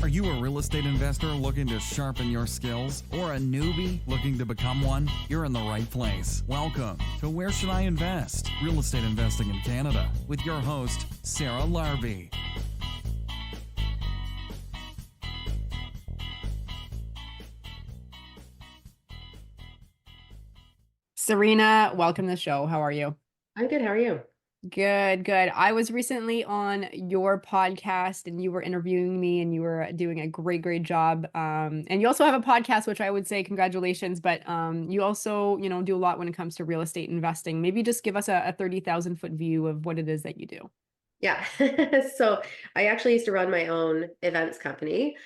Are you a real estate investor looking to sharpen your skills or a newbie looking to become one? You're in the right place. Welcome to Where Should I Invest? Real Estate Investing in Canada with your host, Sarah Larby. Serena, welcome to the show. How are you? I'm good. How are you? Good, good. I was recently on your podcast and you were interviewing me and you were doing a great job. And you also have a podcast, which I would say congratulations, but you also, do a lot when it comes to real estate investing. Maybe just give us a 30,000 foot view of what it is that you do. Yeah. So I actually used to run my own events company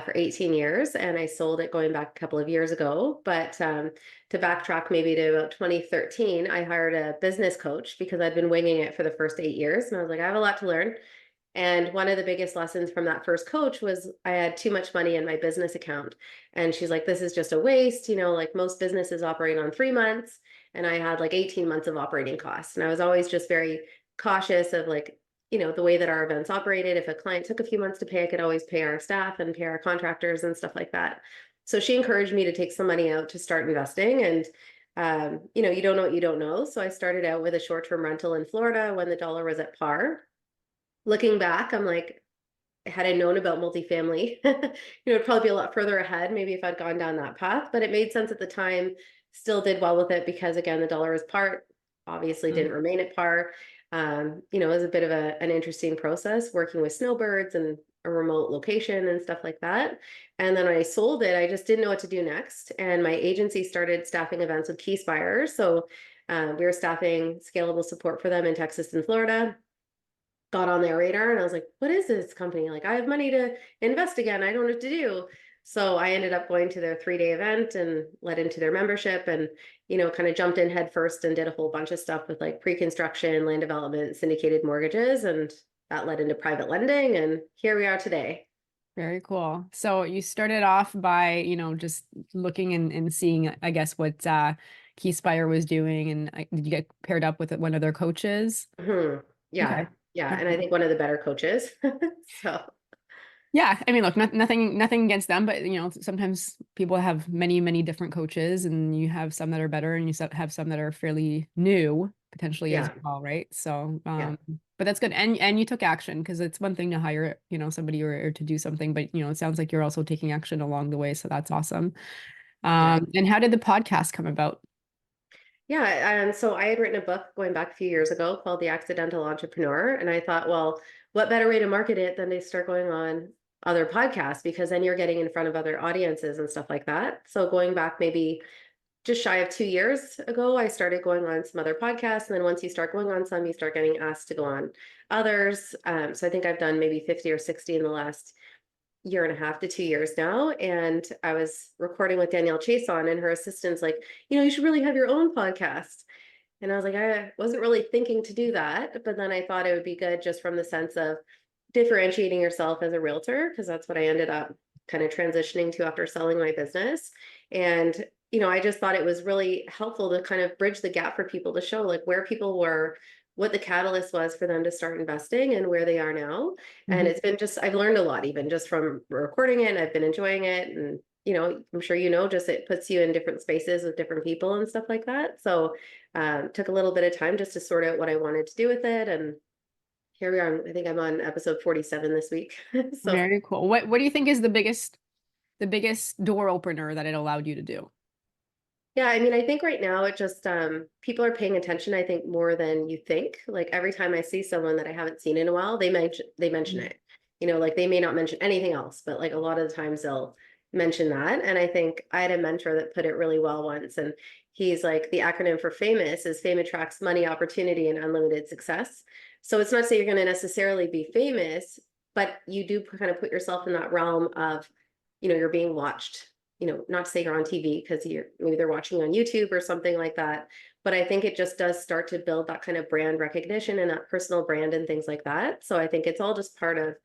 for 18 years, and I sold it going back a couple of years ago. But to backtrack maybe to about 2013, I hired a business coach because I'd been winging it for the first 8 years. And I was like, I have a lot to learn. And one of the biggest lessons from that first coach was I had too much money in my business account. And she's like, this is just a waste. Like most businesses operate on 3 months. And I had like 18 months of operating costs. And I was always just very cautious of like, the way that our events operated. If a client took a few months to pay, I could always pay our staff and pay our contractors and stuff like that. So she encouraged me to take some money out to start investing. And, you don't know what you don't know. So I started out with a short-term rental in Florida when the dollar was at par. Looking back, I'm like, had I known about multifamily, it'd probably be a lot further ahead, maybe if I'd gone down that path, but it made sense at the time, still did well with it because again, the dollar is par, obviously didn't remain at par. It was a bit of an interesting process working with snowbirds and a remote location and stuff like that. And then when I sold it, I just didn't know what to do next. And my agency started staffing events with Keyspire. So we were staffing scalable support for them in Texas and Florida. Got on their radar and I was like, what is this company? Like, I have money to invest again. I don't know what to do. So I ended up going to their 3-day event and let into their membership and, kind of jumped in head first and did a whole bunch of stuff with like pre-construction, land development, syndicated mortgages, and that led into private lending. And here we are today. Very cool. So you started off by, just looking and seeing, I guess, what Keyspire was doing. And did you get paired up with one of their coaches? Mm-hmm. Yeah. Okay. Yeah. And I think one of the better coaches. So. Yeah, I mean, look, nothing against them, but sometimes people have many different coaches, and you have some that are better, and you have some that are fairly new potentially as well, right? So, but that's good, and you took action because it's one thing to hire, somebody or to do something, but it sounds like you're also taking action along the way, so that's awesome. And how did the podcast come about? Yeah, so I had written a book going back a few years ago called The Accidental Entrepreneur, and I thought, well, what better way to market it than to start going on other podcasts, because then you're getting in front of other audiences and stuff like that. So going back maybe just shy of 2 years ago, I started going on some other podcasts. And then once you start going on some, you start getting asked to go on others. So I think I've done maybe 50 or 60 in the last year and a half to 2 years now. And I was recording with Danielle Chason and her assistant's like, you should really have your own podcast. And I was like, I wasn't really thinking to do that. But then I thought it would be good just from the sense of differentiating yourself as a realtor, because that's what I ended up kind of transitioning to after selling my business. And, I just thought it was really helpful to kind of bridge the gap for people to show like where people were, what the catalyst was for them to start investing and where they are now. And it's been I've learned a lot, even just from recording it, and I've been enjoying it. And, I'm sure, just it puts you in different spaces with different people and stuff like that. So took a little bit of time just to sort out what I wanted to do with it. And here we are. I think I'm on episode 47 this week. So very cool. What do you think is the biggest door opener that it allowed you to do? yeah, I mean, I think right now it just people are paying attention, I think, more than you think. Like every time I see someone that I haven't seen in a while, they mention it. Like they may not mention anything else, but like a lot of the times they'll mention that. And I think I had a mentor that put it really well once, and he's like, the acronym for FAMOUS is fame attracts money, opportunity, and unlimited success. So it's not to say you're going to necessarily be famous, but you do kind of put yourself in that realm of, you're being watched, not to say you're on TV because maybe they're watching on YouTube or something like that. But I think it just does start to build that kind of brand recognition and that personal brand and things like that. So I think it's all just part of,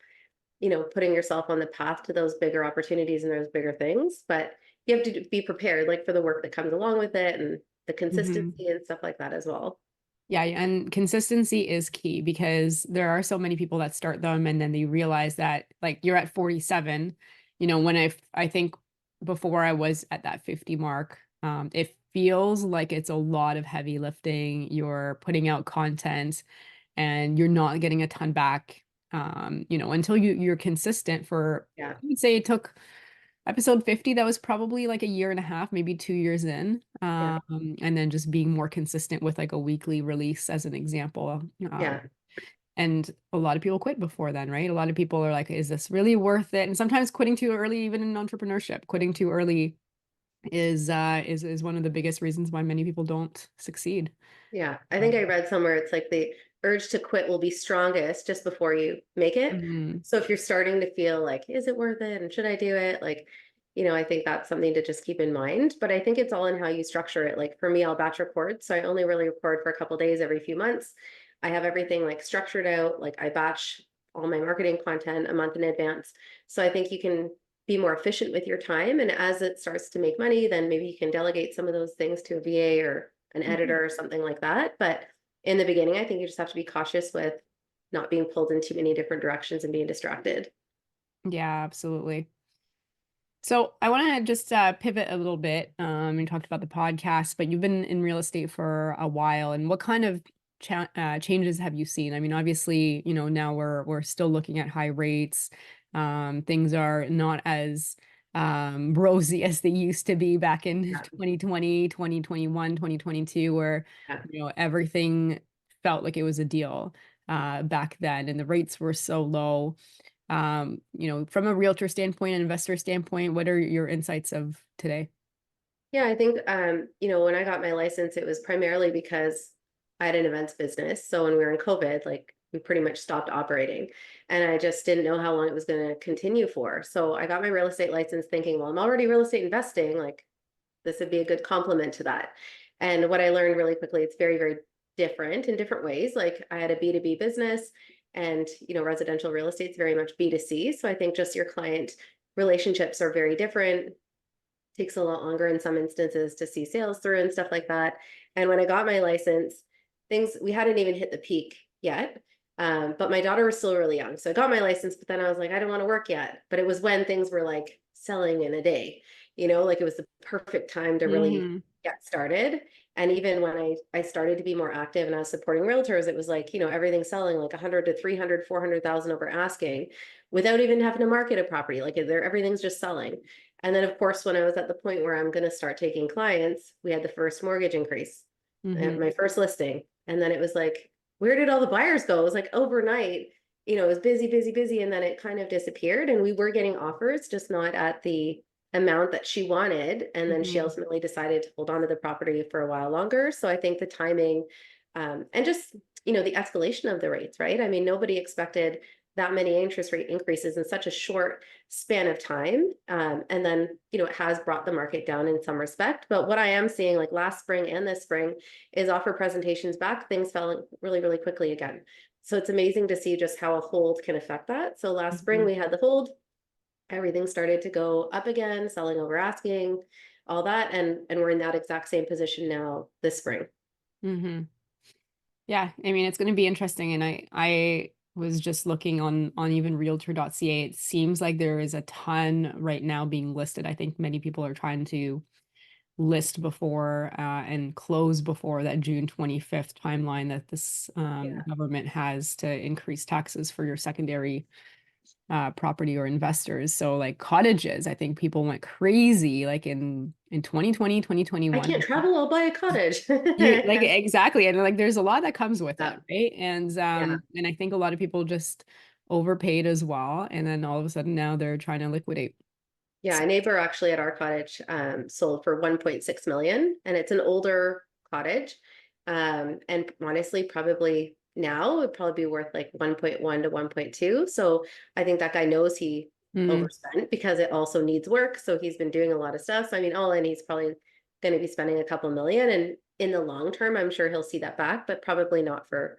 putting yourself on the path to those bigger opportunities and those bigger things. But you have to be prepared, like for the work that comes along with it and the consistency and stuff like that as well. Yeah, and consistency is key because there are so many people that start them and then they realize that like you're at 47, when I think before I was at that 50 mark, it feels like it's a lot of heavy lifting. You're putting out content and you're not getting a ton back, until you're consistent for, Yeah. I would say it took episode 50, that was probably like a year and a half, maybe 2 years in. Yeah. And then just being more consistent with like a weekly release as an example. Yeah. And a lot of people quit before then, right? A lot of people are like, is this really worth it? And sometimes quitting too early, even in entrepreneurship, quitting too early is one of the biggest reasons why many people don't succeed. Yeah. I think I read somewhere it's like the urge to quit will be strongest just before you make it. Mhm. So if you're starting to feel like, is it worth it? And should I do it? Like, I think that's something to just keep in mind. But I think it's all in how you structure it. Like for me, I'll batch record. So I only really record for a couple days every few months. I have everything like structured out. Like I batch all my marketing content a month in advance. So I think you can be more efficient with your time. And as it starts to make money, then maybe you can delegate some of those things to a VA or an editor or something like that. But in the beginning, I think you just have to be cautious with not being pulled in too many different directions and being distracted. Yeah, absolutely. So I want to just pivot a little bit. You talked about the podcast, but you've been in real estate for a while. And what kind of changes have you seen? I mean, obviously, now we're still looking at high rates. Things are not as rosy as they used to be back in Yeah. 2020, 2021, 2022, where Yeah. everything felt like it was a deal back then, and the rates were so low. From a realtor standpoint, an investor standpoint, what are your insights of today? Yeah, I think when I got my license, it was primarily because I had an events business. So when we were in COVID, like we pretty much stopped operating. And I just didn't know how long it was going to continue for. So I got my real estate license thinking, well, I'm already real estate investing. Like this would be a good complement to that. And what I learned really quickly, it's very, very different in different ways. Like I had a B2B business and, residential real estate is very much B2C. So I think just your client relationships are very different. Takes a lot longer in some instances to see sales through and stuff like that. And when I got my license, we hadn't even hit the peak yet. But my daughter was still really young. So I got my license, but then I was like, I don't want to work yet. But it was when things were like selling in a day, like it was the perfect time to really Hmm. get started. And even when I started to be more active and I was supporting realtors, it was like, everything's selling like 100 to 300, 400,000 over asking without even having to market a property. Like everything's just selling. And then, of course, when I was at the point where I'm going to start taking clients, we had the first mortgage increase, Hmm. my first listing. And then it was like, where did all the buyers go? It was like overnight, it was busy, busy, busy. And then it kind of disappeared. And we were getting offers, just not at the amount that she wanted. And then she Hmm. ultimately decided to hold on to the property for a while longer. So I think the timing and just, the escalation of the rates, right? I mean, nobody expected that many interest rate increases in such a short span of time. And then, it has brought the market down in some respect. But what I am seeing like last spring and this spring is offer presentations back, things fell really, really quickly again. So it's amazing to see just how a hold can affect that. So last spring we had the hold, everything started to go up again, selling over asking, all that. And we're in that exact same position now this spring. Hmm. Yeah, I mean, it's going to be interesting. And I was just looking on even realtor.ca. It seems like there is a ton right now being listed. I think many people are trying to list before and close before that June 25th timeline that this Yeah. government has to increase taxes for your secondary property or investors. So like cottages, I think people went crazy like in 2020, I 2021. can't travel, I'll buy a cottage. You like exactly. And like there's a lot that comes with Yeah. it, right? Yeah. And I think a lot of people just overpaid as well. And then all of a sudden now they're trying to liquidate. Yeah, a neighbor actually at our cottage sold for 1.6 million, and it's an older cottage. And honestly, probably now would probably be worth like 1.1 to 1.2. So I think that guy knows he Mm, overspent because it also needs work. So he's been doing a lot of stuff. So I mean, all in, he's probably going to be spending a couple million. And in the long term, I'm sure he'll see that back, but probably not for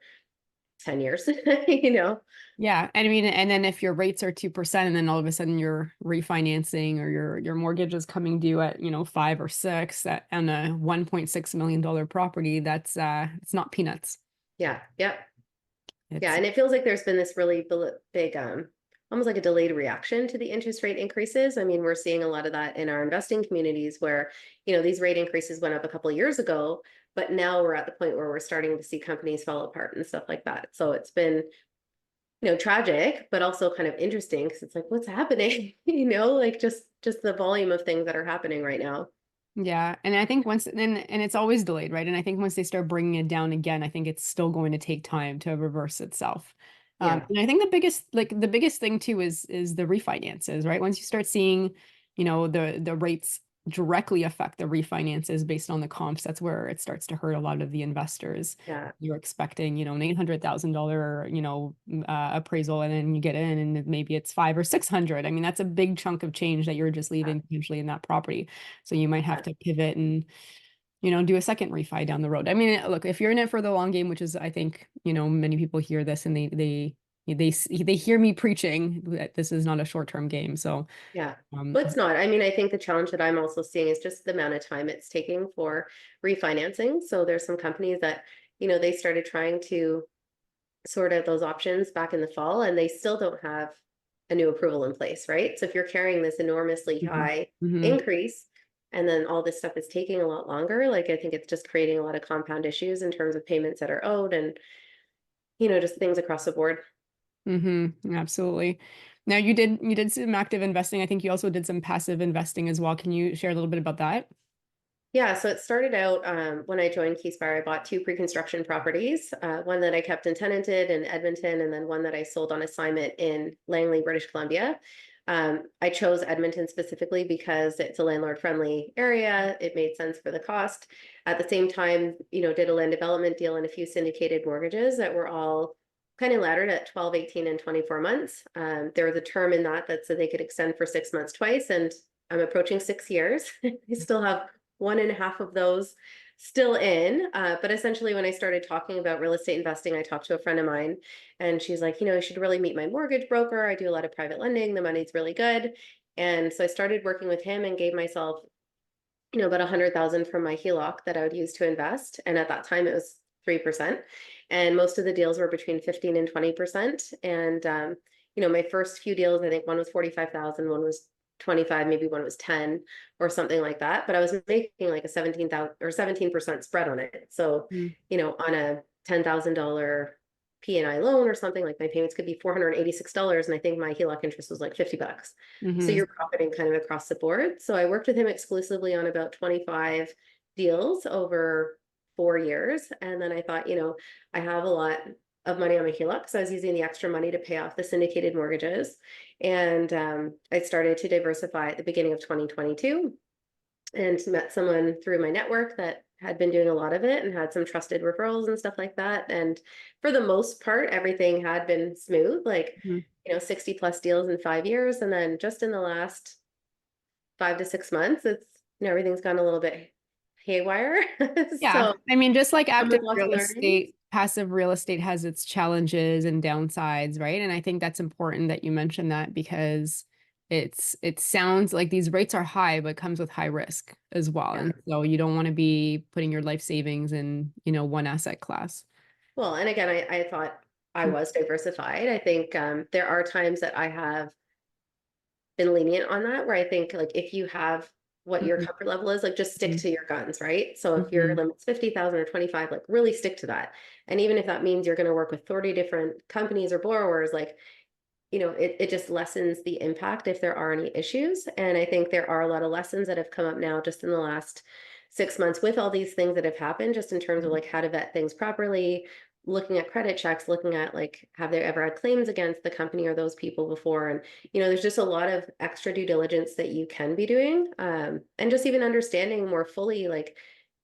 10 years, you know? yeah. And I mean, and then if your rates are 2% and then all of a sudden you're refinancing or your mortgage is coming due at, 5 or 6 on a $1.6 million property, that's it's not peanuts. Yeah. Yep. It's, Yeah. And it feels like there's been this really big, almost like a delayed reaction to the interest rate increases. I mean, we're seeing a lot of that in our investing communities where, these rate increases went up a couple of years ago, but now we're at the point where we're starting to see companies fall apart and stuff like that. So it's been, tragic, but also kind of interesting because it's like, what's happening? Like just the volume of things that are happening right now. yeah. And I think once then, and it's always delayed, right? And I think once they start bringing it down again, I think it's still going to take time to reverse itself. Yeah. And I think the biggest thing too is the refinances, right? Once you start seeing, the rates directly affect the refinances based on the comps, that's where it starts to hurt a lot of the investors. Yeah. You're expecting, an $800,000, appraisal, and then you get in and maybe it's 500 or 600. I mean, that's a big chunk of change that you're just leaving potentially in that property. So you might have to pivot and, do a second refi down the road. I mean, look, if you're in it for the long game, which is, I think, many people hear this and they hear me preaching that this is not a short-term game. So, Yeah. But it's not. I mean, I think the challenge that I'm also seeing is just the amount of time it's taking for refinancing. So there's some companies that, they started trying to sort out those options back in the fall and they still don't have a new approval in place, right? So if you're carrying this enormously high increase and then all this stuff is taking a lot longer, like I think it's just creating a lot of compound issues in terms of payments that are owed and, just things across the board. Absolutely. Now you did some active investing. I think you also did some passive investing as well. Can you share a little bit about that? Yeah, so it started out when I joined Keyspire, I bought 2 pre-construction properties, one that I kept in tenanted in Edmonton, and then one that I sold on assignment in Langley, British Columbia. I chose Edmonton specifically because it's a landlord-friendly area. It made sense for the cost. At the same time, did a land development deal and a few syndicated mortgages that were all kind of laddered at 12, 18, and 24 months. There was a term in that said they could extend for 6 months twice, and I'm approaching 6 years. I still have 1.5 of those still in. But essentially, when I started talking about real estate investing, I talked to a friend of mine and she's like, you should really meet my mortgage broker. I do a lot of private lending. The money's really good. And so I started working with him and gave myself, about 100,000 from my HELOC that I would use to invest. And at that time it was 3%. And most of the deals were between 15 and 20%. And, my first few deals, I think one was 45,000, one was 25, maybe one was 10 or something like that. But I was making like a 17,000 or 17% spread on it. So, on a $10,000 P&I loan or something, like my payments could be $486. And I think my HELOC interest was like $50. So you're profiting kind of across the board. So I worked with him exclusively on about 25 deals over 4 years. And then I thought, I have a lot of money on my HELOC. So I was using the extra money to pay off the syndicated mortgages. And I started to diversify at the beginning of 2022 and met someone through my network that had been doing a lot of it and had some trusted referrals and stuff like that. And for the most part, everything had been smooth, like, 60 plus deals in 5 years. And then just in the last 5 to 6 months, it's, everything's gone a little bit haywire. Yeah. So I mean, just like active lots of real learning. estate, passive real estate has its challenges and downsides, right? And I think that's important that you mentioned that because it sounds like these rates are high, but comes with high risk as well. Yeah. And so you don't want to be putting your life savings in, one asset class. Well, and again, I thought I was diversified. I think there are times that I have been lenient on that, where I think like if you have what your comfort level is, like just stick to your guns, right? So if your limit's 50,000 or 25, like really stick to that. And even if that means you're going to work with 30 different companies or borrowers, like, it just lessens the impact if there are any issues. And I think there are a lot of lessons that have come up now just in the last 6 months with all these things that have happened, just in terms of like how to vet things properly, looking at credit checks, looking at like, have they ever had claims against the company or those people before? And, there's just a lot of extra due diligence that you can be doing. And just even understanding more fully, like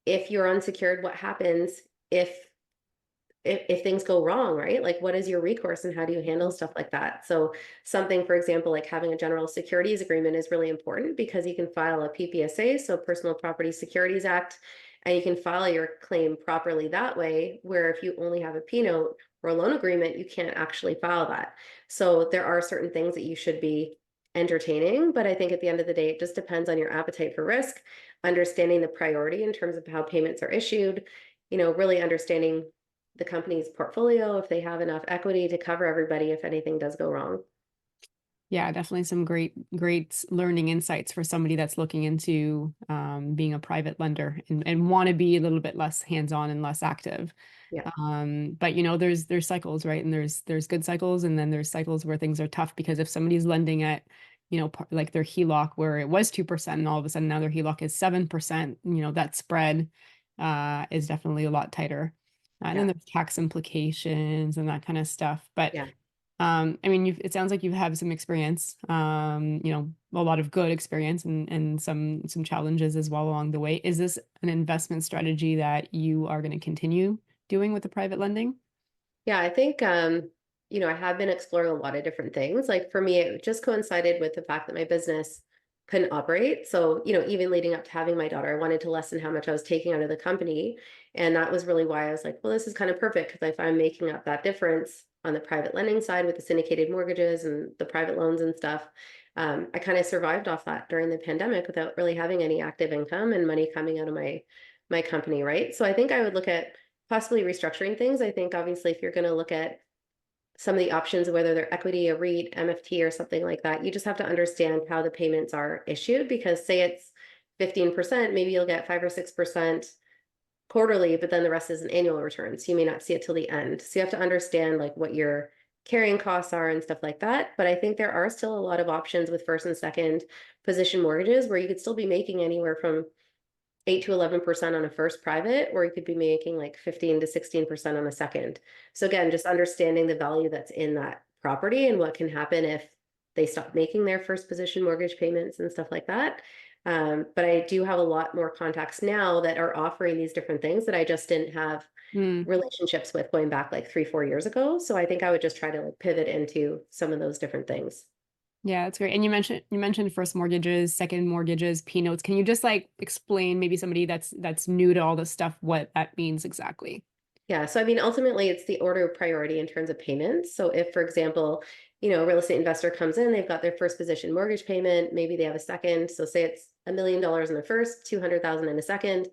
if you're unsecured, what happens if things go wrong, right? Like what is your recourse and how do you handle stuff like that? So something, for example, like having a general securities agreement is really important because you can file a PPSA, so Personal Property Securities Act, and you can file your claim properly that way, where if you only have a P note or a loan agreement, you can't actually file that. So there are certain things that you should be entertaining, but I think at the end of the day, it just depends on your appetite for risk, understanding the priority in terms of how payments are issued, really understanding the company's portfolio, if they have enough equity to cover everybody if anything does go wrong. Yeah, definitely some great learning insights for somebody that's looking into being a private lender and want to be a little bit less hands-on and less active. Yeah. But you know, there's cycles, right? And there's good cycles, and then there's cycles where things are tough because if somebody's lending at, you know, like their HELOC where it was 2% and all of a sudden now their HELOC is 7%, you know, that spread is definitely a lot tighter. And then Yeah. there's tax implications and that kind of stuff. But Yeah. I mean, it sounds like you've had some experience, you know, a lot of good experience and some challenges as well along the way. Is this an investment strategy that you are going to continue doing with the private lending? Yeah, I think I have been exploring a lot of different things. Like for me, it just coincided with the fact that my business couldn't operate. So, even leading up to having my daughter, I wanted to lessen how much I was taking out of the company. And that was really why I was like, well, this is kind of perfect because if I'm making up that difference on the private lending side with the syndicated mortgages and the private loans and stuff, I kind of survived off that during the pandemic without really having any active income and money coming out of my company, right? So I think I would look at possibly restructuring things. I think obviously if you're going to look at some of the options, whether they're equity, a REIT, MFT, or something like that, you just have to understand how the payments are issued because say it's 15%, maybe you'll get 5 or 6% quarterly, but then the rest is an annual return. So you may not see it till the end. So you have to understand like what your carrying costs are and stuff like that. But I think there are still a lot of options with first and second position mortgages where you could still be making anywhere from 8 to 11% on a first private, or you could be making like 15 to 16% on a second. So again, just understanding the value that's in that property and what can happen if they stop making their first position mortgage payments and stuff like that. But I do have a lot more contacts now that are offering these different things that I just didn't have Mm. relationships with going back like 3, 4 years ago. So I think I would just try to like pivot into some of those different things. Yeah, that's great. And you mentioned first mortgages, second mortgages, P notes. Can you just like explain maybe somebody that's new to all this stuff what that means exactly? Yeah. So, I mean, ultimately, it's the order of priority in terms of payments. So, if, for example, a real estate investor comes in, they've got their first position mortgage payment, maybe they have a second. So, say it's $1 million in the first, 200,000 in a second,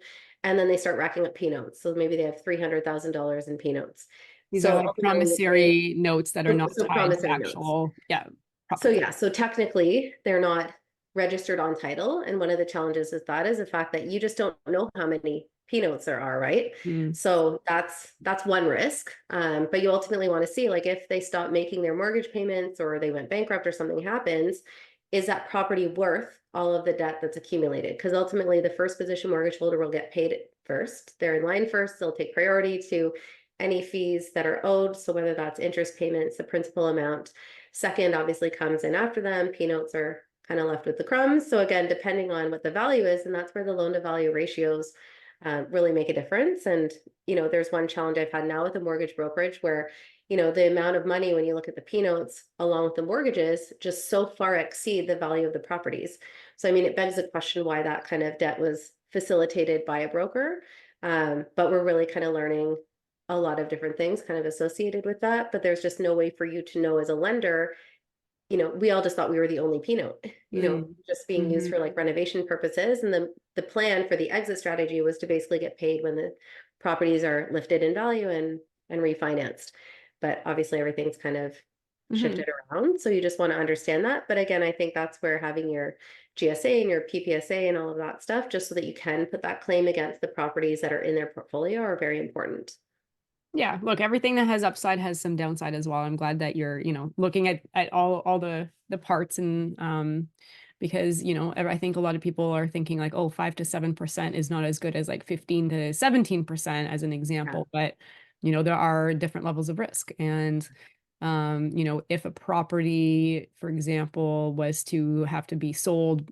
and then they start racking up P notes. So, maybe they have $300,000 in P notes. These are So, like ultimately, promissory notes that are not so tied to promissory notes. actual, yeah, So property. yeah, so technically they're not registered on title. And one of the challenges with that is the fact that you just don't know how many P notes there are, right? Mm. So that's one risk. But you ultimately want to see like if they stop making their mortgage payments or they went bankrupt or something happens, is that property worth all of the debt that's accumulated? Because ultimately the first position mortgage holder will get paid first. They're in line first, they'll take priority to any fees that are owed. So whether that's interest payments, the principal amount. Second, obviously, comes in after them. P notes are kind of left with the crumbs. So again, depending on what the value is, and that's where the loan to value ratios really make a difference. And there's one challenge I've had now with a mortgage brokerage where the amount of money when you look at the P notes along with the mortgages just so far exceed the value of the properties. So I mean, it begs the question why that kind of debt was facilitated by a broker. But we're really kind of learning a lot of different things kind of associated with that, but there's just no way for you to know as a lender. We all just thought we were the only P note, Mm. just being used Mhm. for like renovation purposes. And the plan for the exit strategy was to basically get paid when the properties are lifted in value and refinanced. But obviously everything's kind of Mhm. shifted around. So you just want to understand that. But again, I think that's where having your GSA and your PPSA and all of that stuff, just so that you can put that claim against the properties that are in their portfolio, are very important. Yeah, look, everything that has upside has some downside as well. I'm glad that you're, looking at all the parts and because, I think a lot of people are thinking like, oh, 5 to 7% is not as good as like 15 to 17% as an Yeah. example, but there are different levels of risk. And if a property, for example, was to have to be sold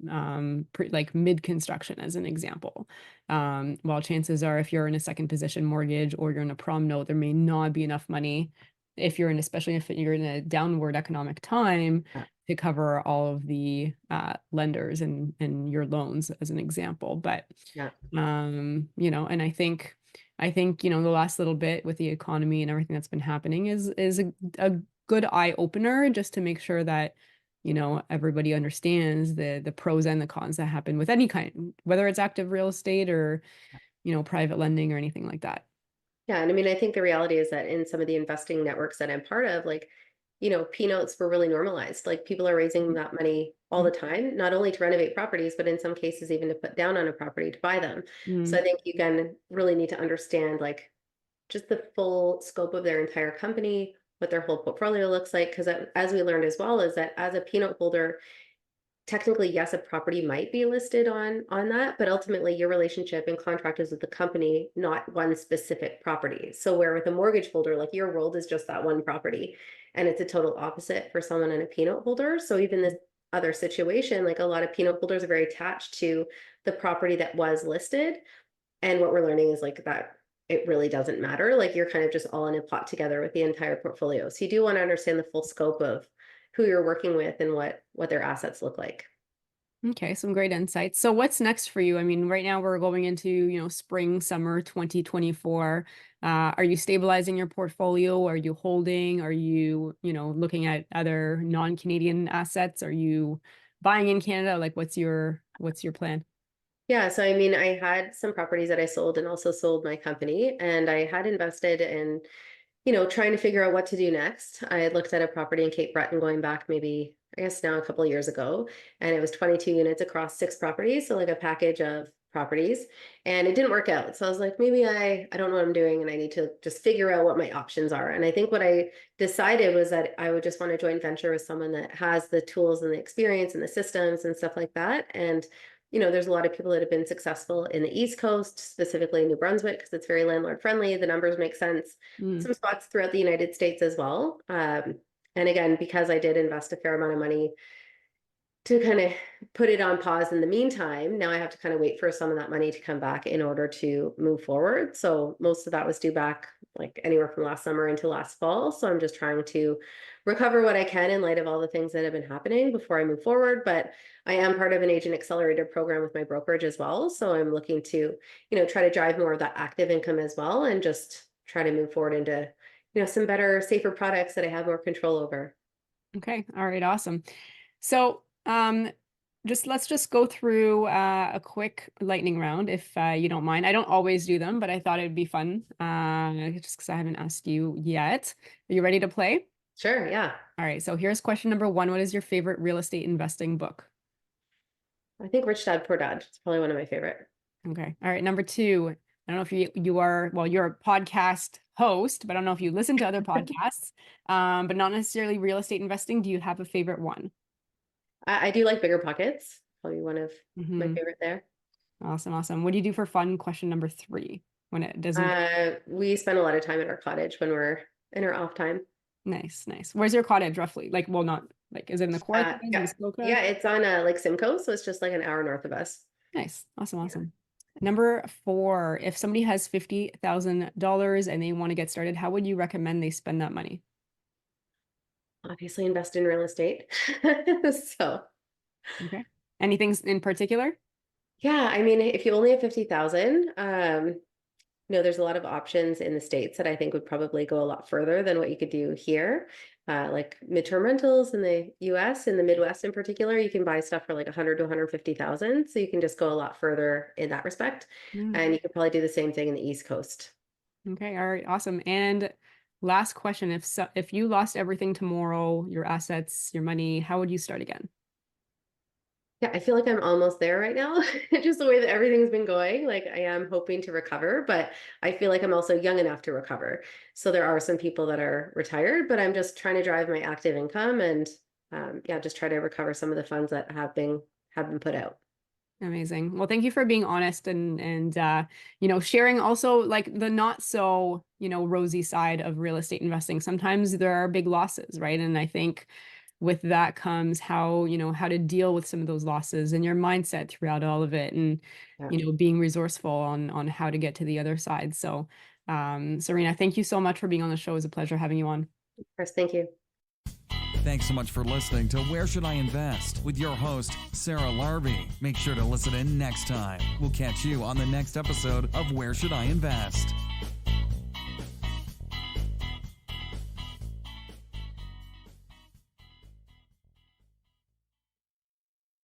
like mid-construction as an example, while chances are if you're in a second position mortgage or you're in a prom note, there may not be enough money if you're in, especially if you're in a downward economic time, Yeah. to cover all of the lenders and your loans as an example. But Yeah. and I think, the last little bit with the economy and everything that's been happening is a good eye opener just to make sure that, everybody understands the pros and the cons that happen with any kind, whether it's active real estate or, private lending or anything like that. Yeah. And I mean, I think the reality is that in some of the investing networks that I'm part of, like, P notes were really normalized. Like people are raising that money all the time, not only to renovate properties, but in some cases, even to put down on a property to buy them. So I think you can really need to understand like just the full scope of their entire company, what their whole portfolio looks like. Because as we learned as well, is that as a P note holder, technically, yes, a property might be listed on that, but ultimately your relationship and contract is with the company, not one specific property. So where with a mortgage holder, like your world is just that one property, and it's a total opposite for someone in a P note holder. So even this other situation, like a lot of P note holders are very attached to the property that was listed. And what we're learning is like that it really doesn't matter. Like you're kind of just all in a pot together with the entire portfolio. So you do want to understand the full scope of who you're working with and what their assets look like. Okay, some great insights. So what's next for you? I mean, right now we're going into, spring, summer 2024. Are you stabilizing your portfolio? Are you holding? Are you, looking at other non-Canadian assets? Are you buying in Canada? Like what's your plan? Yeah, so I mean, I had some properties that I sold and also sold my company, and I had invested in, trying to figure out what to do next. I had looked at a property in Cape Breton going back maybe, I guess now a couple of years ago, and it was 22 units across 6 properties, so like a package of properties, and it didn't work out. So I was like, maybe I don't know what I'm doing, and I need to just figure out what my options are. And I think what I decided was that I would just want to joint venture with someone that has the tools and the experience and the systems and stuff like that. And there's a lot of people that have been successful in the East Coast, specifically New Brunswick, because it's very landlord friendly. The numbers make sense. Some spots throughout the United States as well. And again, because I did invest a fair amount of money to kind of put it on pause in the meantime, now I have to kind of wait for some of that money to come back in order to move forward. So most of that was due back like anywhere from last summer into last fall. So I'm just trying to recover what I can in light of all the things that have been happening before I move forward. But I am part of an agent accelerator program with my brokerage as well. So I'm looking to, try to drive more of that active income as well and just try to move forward into, some better, safer products that I have more control over. Okay. All right. Awesome. So, let's just go through a quick lightning round if you don't mind. I don't always do them, but I thought it'd be fun just because I haven't asked you yet. Are you ready to play? Sure, yeah. All right, so here's question number 1. What is your favorite real estate investing book? I think Rich Dad Poor Dad. It's probably one of my favorite. Okay. All right, number 2. I don't know if you're a podcast host, but I don't know if you listen to other podcasts, but not necessarily real estate investing. Do you have a favorite one? I do like Bigger Pockets. Probably one of my favorite there. Awesome. What do you do for fun? Question number 3. When it doesn't. We spend a lot of time at our cottage when we're in our off time. Nice. Where's your cottage roughly? Like, well, not like, is it in the Kawartha? Yeah, it's on Lake Simcoe, so it's just like an hour north of us. Nice. Awesome. Yeah. Number 4, if somebody has $50,000 and they want to get started, how would you recommend they spend that money? Obviously invest in real estate. So. Okay. Anything in particular? Yeah, I mean, if you only have 50,000, there's a lot of options in the States that I think would probably go a lot further than what you could do here. Like midterm rentals in the US, in the Midwest in particular, you can buy stuff for like 100 to 150,000. So you can just go a lot further in that respect. And you could probably do the same thing in the East Coast. Okay. All right. Awesome. And last question, if you lost everything tomorrow, your assets, your money, how would you start again? Yeah, I feel like I'm almost there right now. Just the way that everything's been going. Like I am hoping to recover, but I feel like I'm also young enough to recover. So there are some people that are retired, but I'm just trying to drive my active income and just try to recover some of the funds that have been put out. Amazing. Well, thank you for being honest and sharing also like the not so, rosy side of real estate investing. Sometimes there are big losses, right? And I think with that comes how to deal with some of those losses and your mindset throughout all of it and, being resourceful on how to get to the other side. So, Serena, thank you so much for being on the show. It was a pleasure having you on. Of course. Thank you. Thanks so much for listening to Where Should I Invest with your host, Sarah Larby. Make sure to listen in next time. We'll catch you on the next episode of Where Should I Invest?